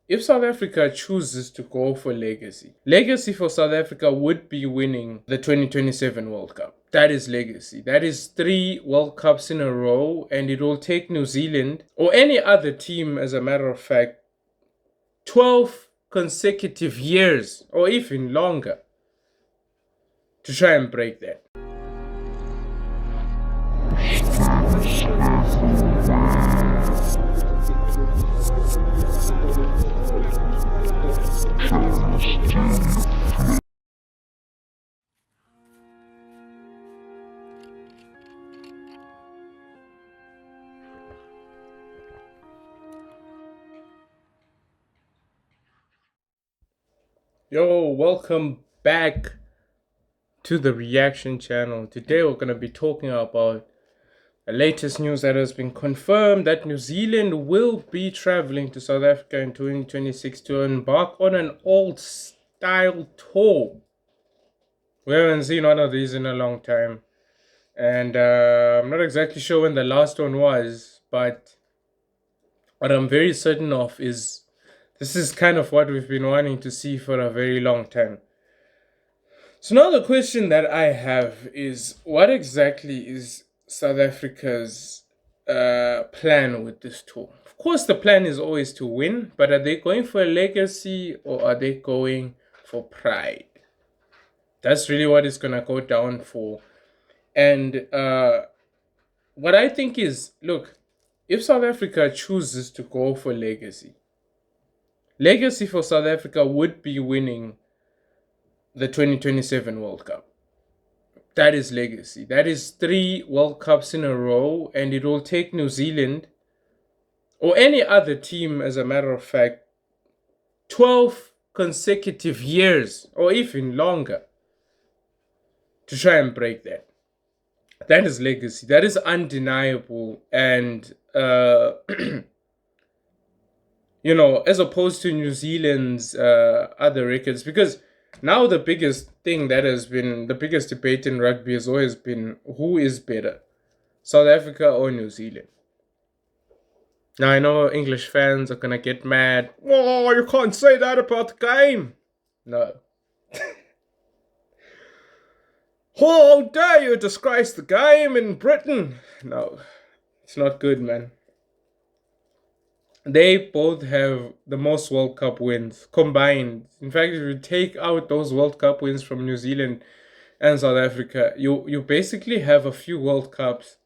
if South Africa chooses to go for legacy for South Africa would be winning the 2027 World Cup. That is legacy. That is 3 World Cups in a row, and it will take New Zealand or any other team, as a matter of fact, 12 consecutive years or even longer to try and break that. Yo, welcome back to the reaction channel. Today we're going to be talking about the latest news that has been confirmed that New Zealand will be traveling to South Africa in 2026 to embark on an old style tour. We haven't seen one of these in a long time, and I'm not exactly sure when the last one was, but what I'm very certain of is this is kind of what we've been wanting to see for a very long time. So now the question that I have is, what exactly is South Africa's plan with this tour? Of course, the plan is always to win, but are they going for a legacy or are they going for pride? That's really what it's going to go down for. And what I think is, look, if South Africa chooses to go for legacy for South Africa would be winning the 2027 World Cup. That is legacy. That is 3 World Cups in a row, and it will take New Zealand or any other team, as a matter of fact, 12 consecutive years or even longer to try and break that. That is legacy. That is undeniable. And you know, as opposed to New Zealand's other records, because now the biggest thing that has been the biggest debate in rugby has always been who is better, South Africa or New Zealand. Now I know English fans are gonna get mad. Oh, you can't say that about the game. No. How dare you disgrace the game in Britain? No, it's not good, man. They both have the most World Cup wins combined. In fact, if you take out those World Cup wins from New Zealand and South Africa, you basically have a few World Cups.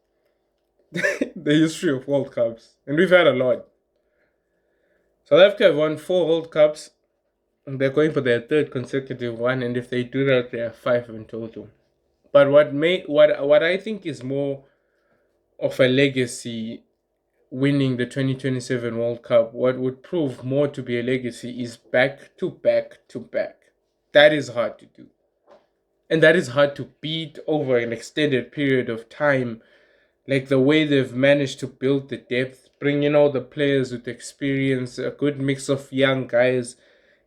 The history of World Cups. And we've had a lot. South Africa have won 4 World Cups. And they're going for their 3rd consecutive one. And if they do that, they have 5 in total. But what I think is more of a legacy winning the 2027 World Cup, what would prove more to be a legacy is back to back to back. That is hard to do. And that is hard to beat over an extended period of time. Like the way they've managed to build the depth, bring in all the players with experience, a good mix of young guys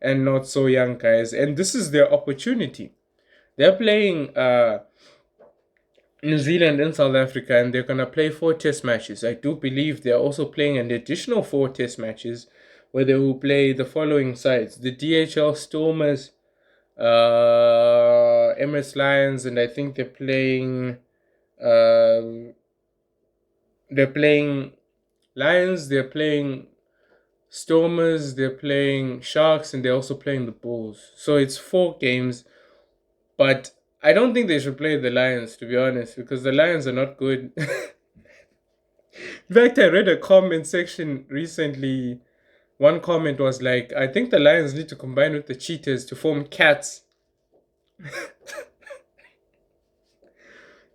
and not so young guys. And this is their opportunity. They're playing New Zealand and South Africa, and they're going to play 4 test matches. I do believe they're also playing an additional 4 test matches where they will play the following sides: the DHL Stormers, MS Lions, and I think they're playing Lions, they're playing Stormers, they're playing Sharks, and they're also playing the Bulls. So it's 4 games, but I don't think they should play the Lions, to be honest, because the Lions are not good. In fact, I read a comment section recently. One comment was like, I think the Lions need to combine with the Cheetahs to form Cats.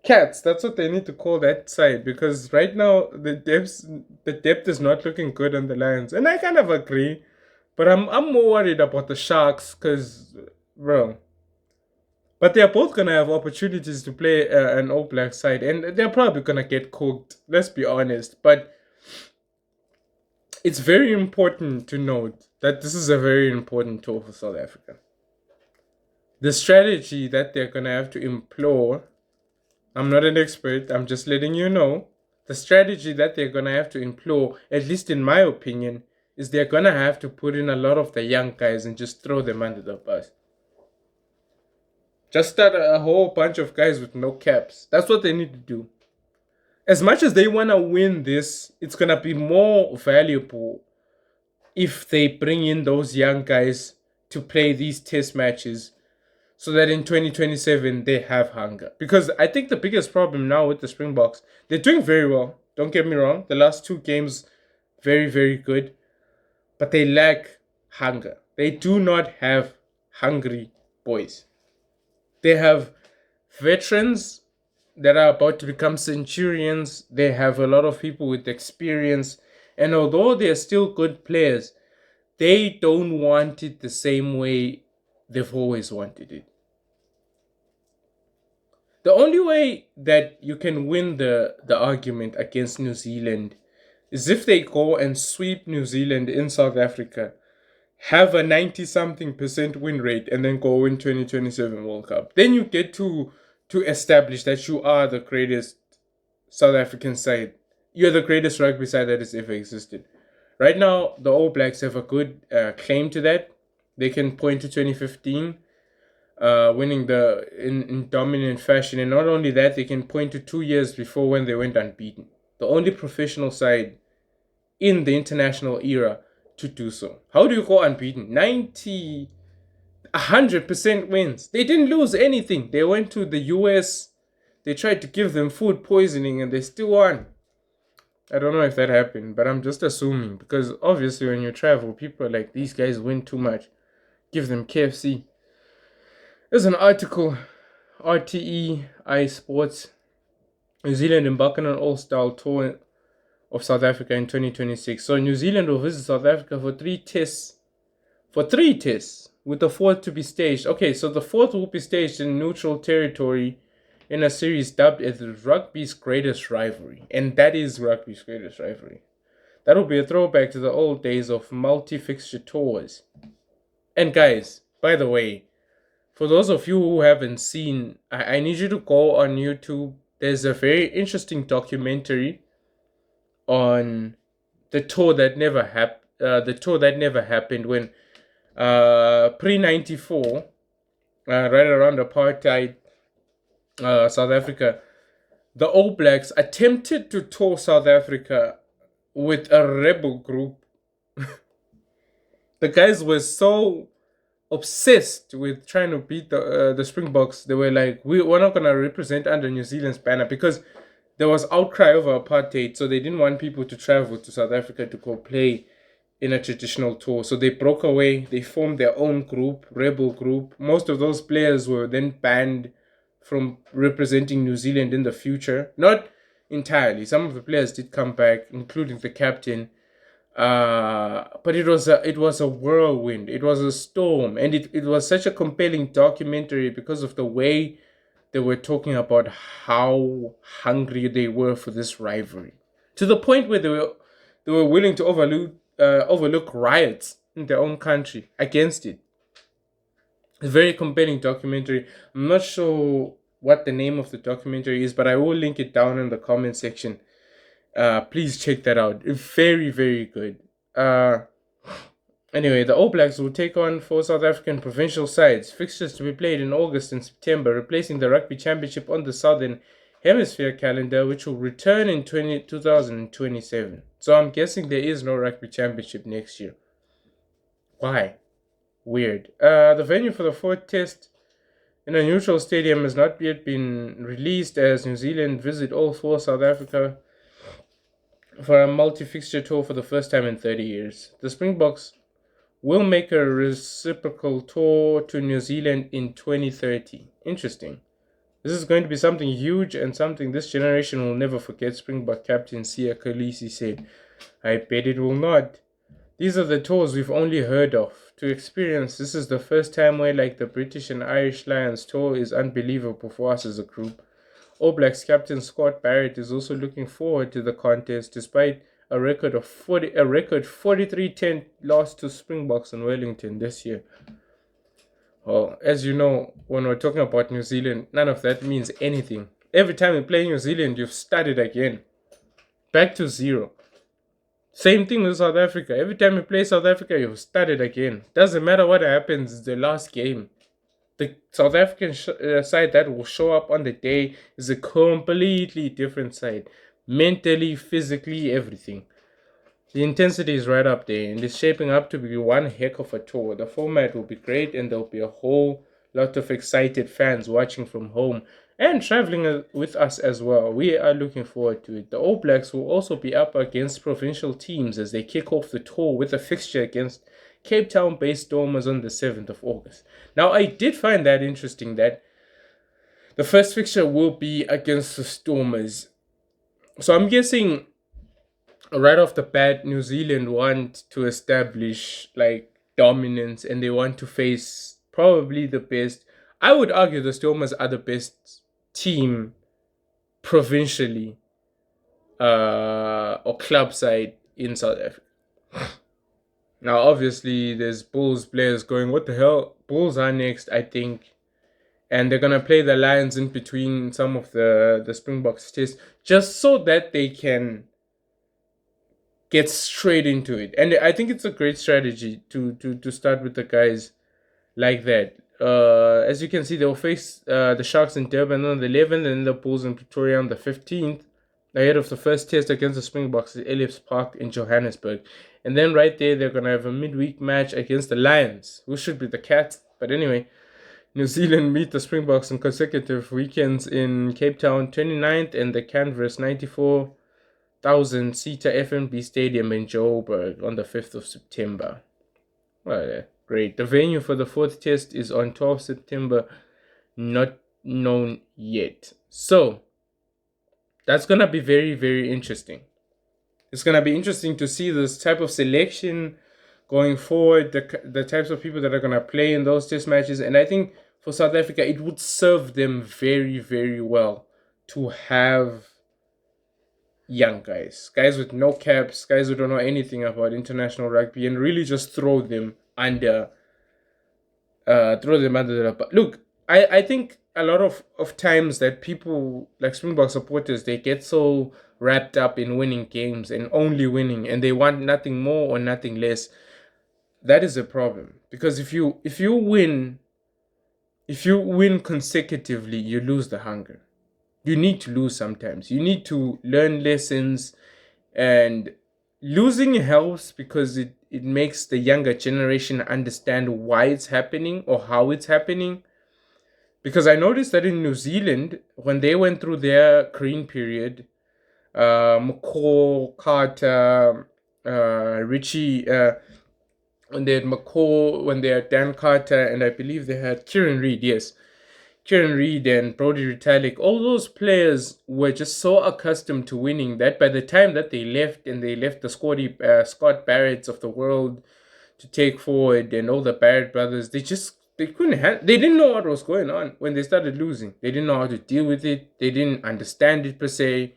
Cats, that's what they need to call that side, because right now the depth is not looking good on the Lions. And I kind of agree, but I'm more worried about the Sharks, because, bro. But they're both going to have opportunities to play an All Black side. And they're probably going to get cooked. Let's be honest. But it's very important to note that this is a very important tour for South Africa. The strategy that they're going to have to employ, I'm not an expert, I'm just letting you know. The strategy that they're going to have to employ, at least in my opinion, is they're gonna have to put in a lot of the young guys and just throw them under the bus. Just start a whole bunch of guys with no caps. That's what they need to do. As much as they want to win this, it's going to be more valuable if they bring in those young guys to play these test matches so that in 2027 they have hunger. Because I think the biggest problem now with the Springboks, they're doing very well. Don't get me wrong. The last 2 games, very, very good. But they lack hunger. They do not have hungry boys. They have veterans that are about to become centurions. They have a lot of people with experience. And although they're still good players, they don't want it the same way they've always wanted it. The only way that you can win the argument against New Zealand is if they go and sweep New Zealand in South Africa, have a 90-something% win rate, and then go win 2027 World Cup. Then you get to establish that you are the greatest South African side. You're the greatest rugby side that has ever existed. Right now, the All Blacks have a good claim to that. They can point to 2015, winning in dominant fashion. And not only that, they can point to 2 years before when they went unbeaten. The only professional side in the international era to do so. How do you go unbeaten? 100% wins. They didn't lose anything. They went to the US. They tried to give them food poisoning and they still won. I don't know if that happened, but I'm just assuming. Because obviously when you travel, people are like, these guys win too much. Give them KFC. There's an article, RTE, iSports. New Zealand embarking on an all-style tour of South Africa in 2026. So New Zealand will visit South Africa for 3 tests. For 3 tests, with the 4th to be staged. Okay, so the 4th will be staged in neutral territory in a series dubbed as Rugby's Greatest Rivalry. And that is Rugby's Greatest Rivalry. That will be a throwback to the old days of multi-fixture tours. And guys, by the way, for those of you who haven't seen, I need you to go on YouTube. There's a very interesting documentary on the tour that never happened when pre-94, right around apartheid, South Africa, the All Blacks attempted to tour South Africa with a rebel group. The guys were so obsessed with trying to beat the Springboks. They were like, we're not going to represent under New Zealand's banner because there was outcry over apartheid, so they didn't want people to travel to South Africa to go play in a traditional tour. So they broke away. They formed their own group, rebel group. Most of those players were then banned from representing New Zealand in the future. Not entirely. Some of the players did come back, including the captain. But it was a whirlwind. It was a storm, and it was such a compelling documentary because of the way they were talking about how hungry they were for this rivalry, to the point where they were willing to overlook riots in their own country against it. A very compelling documentary. I'm not sure what the name of the documentary is, but I will link it down in the comment section. Please check that out. It's very, very good. Anyway, the All Blacks will take on 4 South African provincial sides. Fixtures to be played in August and September, replacing the Rugby Championship on the Southern Hemisphere calendar, which will return in 2027. So I'm guessing there is no Rugby Championship next year. Why? Weird. The venue for the 4th test in a neutral stadium has not yet been released as New Zealand visit all 4 South Africa for a multi-fixture tour for the first time in 30 years. The Springboks will make a reciprocal tour to New Zealand in 2030. Interesting. This is going to be something huge and something this generation will never forget, Springbok captain Siya Kolisi said. I bet it will not. These are the tours we've only heard of. To experience, this is the first time where, like the British and Irish Lions tour, is unbelievable for us as a group. All Blacks captain Scott Barrett is also looking forward to the contest, despite a record 43-10 loss to Springboks in Wellington this year. Well, as you know, when we're talking about New Zealand, none of that means anything. Every time you play New Zealand, you've started again. Back to zero. Same thing with South Africa. Every time you play South Africa, you start it again. Doesn't matter what happens, it's the last game. The South African side that will show up on the day is a completely different side. Mentally, physically, everything. The intensity is right up there, and it's shaping up to be one heck of a tour. The format will be great, and there'll be a whole lot of excited fans watching from home and traveling with us as well. We are looking forward to it. The All Blacks will also be up against provincial teams as they kick off the tour with a fixture against Cape Town based Stormers on the 7th of August. Now, I did find that interesting that the first fixture will be against the Stormers. So I'm guessing right off the bat, New Zealand want to establish like dominance and they want to face probably the best. I would argue the Stormers are the best team provincially or club side in South Africa. Now, obviously, there's Bulls players going, what the hell? Bulls are next, I think. And they're going to play the Lions in between some of the Springboks tests just so that they can get straight into it. And I think it's a great strategy to start with the guys like that. As you can see, they'll face the Sharks in Durban on the 11th and then the Bulls in Pretoria on the 15th, ahead of the first test against the Springboks at Ellis Park in Johannesburg. And then right there, they're going to have a midweek match against the Lions, who should be the Cats. But anyway, New Zealand meet the Springboks in consecutive weekends in Cape Town 29th and the Canvas 94,000-seater FNB Stadium in Joburg on the 5th of September. Well, great. The venue for the fourth test is on 12th September, not known yet. So, that's going to be very, very interesting. It's going to be interesting to see this type of selection going forward, the types of people that are going to play in those test matches. And I think for South Africa, it would serve them very, very well to have young guys with no caps, guys who don't know anything about international rugby, and really just throw them under the bus. Look, I think a lot of times that people like Springbok supporters, they get so wrapped up in winning games and only winning, and they want nothing more or nothing less. That is a problem, because if you win consecutively, you lose the hunger. You need to lose sometimes. You need to learn lessons, and losing helps because it makes the younger generation understand why it's happening or how it's happening. Because I noticed that in New Zealand, when they went through their green period, McCall, Carter, Richie, when they had McCall, when they had Dan Carter, and I believe they had Kieran Reid, yes. Kieran Reid and Brodie Retallick, all those players were just so accustomed to winning that by the time that they left the Scott Barretts of the world to take forward, and all the Barrett brothers, they didn't know what was going on when they started losing. They didn't know how to deal with it. They didn't understand it per se.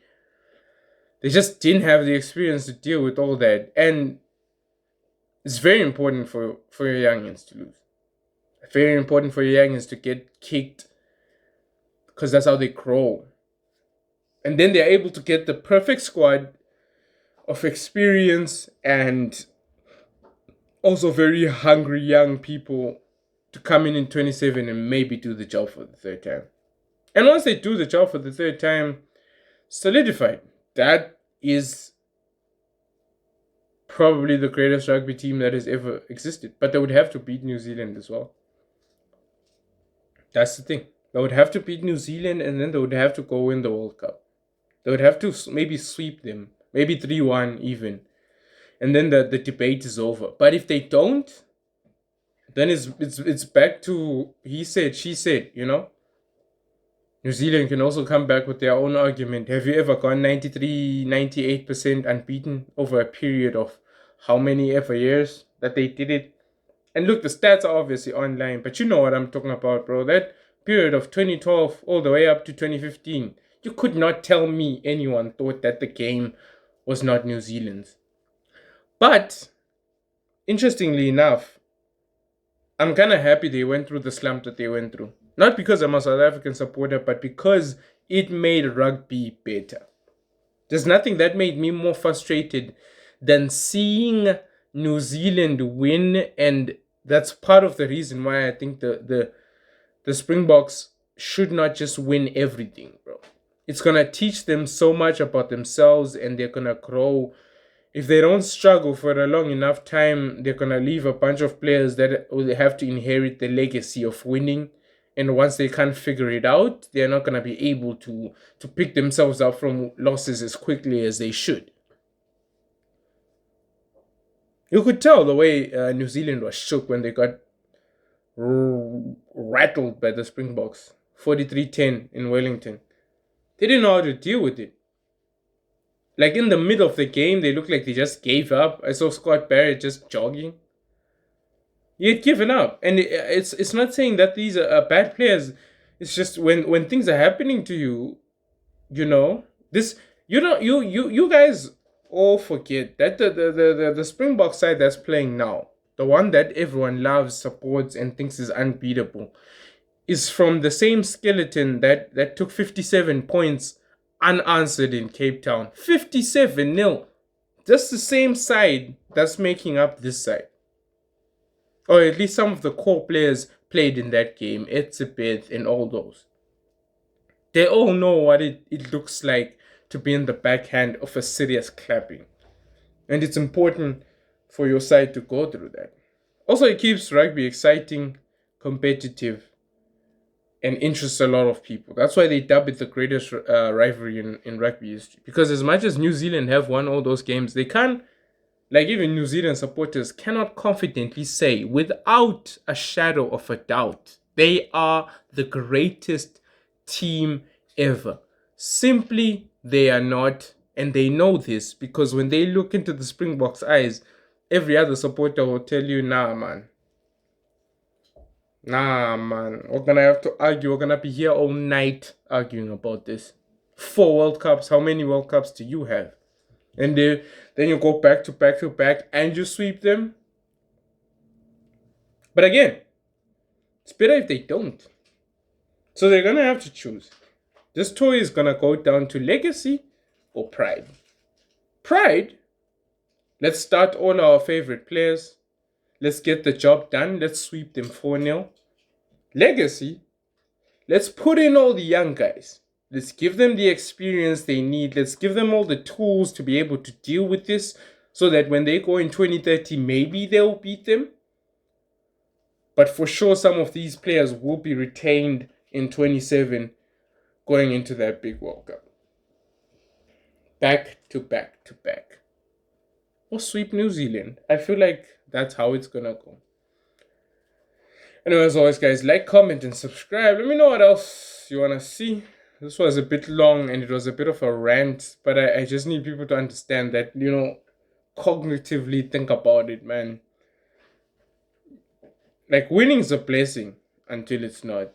They just didn't have the experience to deal with all that. And it's very important for your youngins to lose. Very important for your youngins to get kicked, because that's how they grow. And then they're able to get the perfect squad of experience and also very hungry young people to come in 27 and maybe do the job for the third time. And once they do the job for the third time, solidified. That is probably the greatest rugby team that has ever existed. But they would have to beat New Zealand as well. That's the thing. They would have to beat New Zealand, and then they would have to go win the World Cup. They would have to maybe sweep them, maybe 3-1 even. And then the debate is over. But if they don't, then it's back to he said, she said, you know. New Zealand can also come back with their own argument. Have you ever gone 93, 98% unbeaten over a period of how many ever years that they did it? And look, the stats are obviously online, but you know what I'm talking about, bro. That period of 2012 all the way up to 2015, you could not tell me anyone thought that the game was not New Zealand's. But, interestingly enough, I'm kind of happy they went through the slump that they went through. Not because I'm a South African supporter, but because it made rugby better. There's nothing that made me more frustrated than seeing New Zealand win. And that's part of the reason why I think the Springboks should not just win everything, bro. It's gonna teach them so much about themselves, and they're gonna grow. If they don't struggle for a long enough time, they're gonna leave a bunch of players that will have to inherit the legacy of winning. And once they can't figure it out, they're not gonna be able to pick themselves up from losses as quickly as they should. You could tell the way New Zealand was shook when they got rattled by the Springboks, 43-10 in Wellington. They didn't know how to deal with it. Like in the middle of the game, they looked like they just gave up. I saw Scott Barrett just jogging. He had given up, and it's not saying that these are bad players. It's just when things are happening to you, you know this. You guys all forget that the Springbok side that's playing now, the one that everyone loves, supports, and thinks is unbeatable, is from the same skeleton that took 57 points unanswered in Cape Town. 57-0. Just the same side that's making up this side. Or at least some of the core players played in that game. Etzebeth and all those. They all know what it looks like to be in the backhand of a serious clapping. And it's important for your side to go through that. Also, it keeps rugby exciting, competitive, and interests a lot of people. That's why they dub it the greatest rivalry in rugby history. Because as much as New Zealand have won all those games, they can't, like even New Zealand supporters cannot confidently say without a shadow of a doubt, they are the greatest team ever. Simply, they are not. And they know this because when they look into the Springboks' eyes, every other supporter will tell you, nah, man. Nah, man. We're gonna have to argue. We're gonna be here all night arguing about this. 4 World Cups. How many World Cups do you have? And then you go back to back to back and you sweep them. But again, it's better if they don't. So they're gonna have to choose. This tour is gonna go down to legacy or pride. Pride? Let's start all our favorite players. Let's get the job done. Let's sweep them 4-0. Legacy? Let's put in all the young guys. Let's give them the experience they need. Let's give them all the tools to be able to deal with this so that when they go in 2030, maybe they'll beat them. But for sure, some of these players will be retained in 27 going into that big World Cup. Back to back to back. Or sweep New Zealand. I feel like that's how it's gonna go. Anyway, as always, guys, like, comment, and subscribe. Let me know what else you wanna see. This was a bit long and it was a bit of a rant, but I just need people to understand that, cognitively think about it, man. Like, winning is a blessing until it's not.